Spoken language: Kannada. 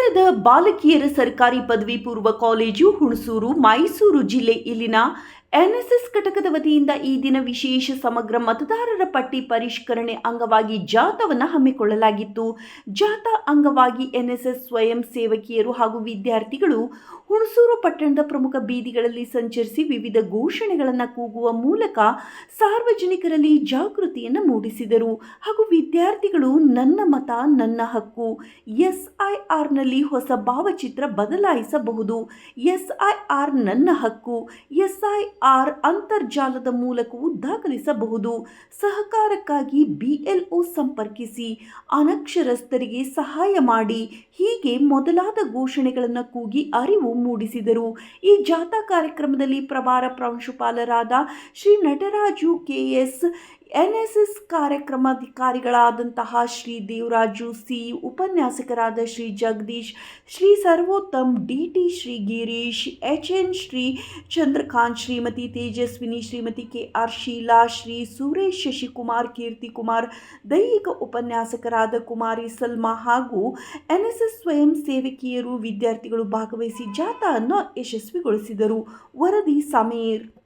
ನಗರದ ಬಾಲಕಿಯರ ಸರ್ಕಾರಿ ಪದವಿ ಪೂರ್ವ ಕಾಲೇಜು ಹುಣಸೂರು ಮೈಸೂರು ಜಿಲ್ಲೆ ಇಲ್ಲಿನ ಎನ್ಎಸ್ಎಸ್ ಘಟಕದ ವತಿಯಿಂದ ಈ ದಿನ ವಿಶೇಷ ಸಮಗ್ರ ಮತದಾರರ ಪಟ್ಟಿ ಪರಿಷ್ಕರಣೆ ಅಂಗವಾಗಿ ಜಾಥಾವನ್ನು ಹಮ್ಮಿಕೊಳ್ಳಲಾಗಿತ್ತು. ಜಾಥಾ ಅಂಗವಾಗಿ ಎನ್ಎಸ್ಎಸ್ ಸ್ವಯಂ ಸೇವಕಿಯರು ಹಾಗೂ ವಿದ್ಯಾರ್ಥಿಗಳು ಹುಣಸೂರು ಪಟ್ಟಣದ ಪ್ರಮುಖ ಬೀದಿಗಳಲ್ಲಿ ಸಂಚರಿಸಿ ವಿವಿಧ ಘೋಷಣೆಗಳನ್ನು ಕೂಗುವ ಮೂಲಕ ಸಾರ್ವಜನಿಕರಲ್ಲಿ ಜಾಗೃತಿಯನ್ನು ಮೂಡಿಸಿದರು. ಹಾಗೂ ವಿದ್ಯಾರ್ಥಿಗಳು ನನ್ನ ಮತ ನನ್ನ ಹಕ್ಕು, SIRನಲ್ಲಿ ಹೊಸ ಭಾವಚಿತ್ರ ಬದಲಾಯಿಸಬಹುದು, SIR ನನ್ನ ಹಕ್ಕು, SIR ಅಂತರ್ಜಾಲದ ಮೂಲಕವೂ ದಾಖಲಿಸಬಹುದು, ಸಹಕಾರಕ್ಕಾಗಿ BLO ಸಂಪರ್ಕಿಸಿ, ಅನಕ್ಷರಸ್ಥರಿಗೆ ಸಹಾಯ ಮಾಡಿ, ಹೀಗೆ ಮೊದಲಾದ ಘೋಷಣೆಗಳನ್ನು ಕೂಗಿ ಅರಿವು ಮೂಡಿಸಿದರು. ಈ ಜಾಥಾ ಕಾರ್ಯಕ್ರಮದಲ್ಲಿ ಪ್ರಭಾರ ಪ್ರಾಂಶುಪಾಲರಾದ Shri Nataraju KS, NSS ಕಾರ್ಯಕ್ರಮಾಧಿಕಾರಿಗಳಾದಂತಹ Shri Devaraju C, ಉಪನ್ಯಾಸಕರಾದ ಶ್ರೀ ಜಗದೀಶ್, ಶ್ರೀ ಸರ್ವೋತ್ತಮ್ DT, Shri Girish HN, Shri Chandrakant, Shrimati Tejaswini, Shrimati KR Sheila, Shri Suresh Shashikumar, Keerthikumar, ದೈಹಿಕ ಉಪನ್ಯಾಸಕರಾದ ಕುಮಾರಿ ಸಲ್ಮಾ ಹಾಗೂ NSS ಸ್ವಯಂ ಸೇವಕಿಯರು ವಿದ್ಯಾರ್ಥಿಗಳು ಭಾಗವಹಿಸಿ ಜಾಥಾವನ್ನು ಯಶಸ್ವಿಗೊಳಿಸಿದರು. ವರದಿ ಸಮೀರ್.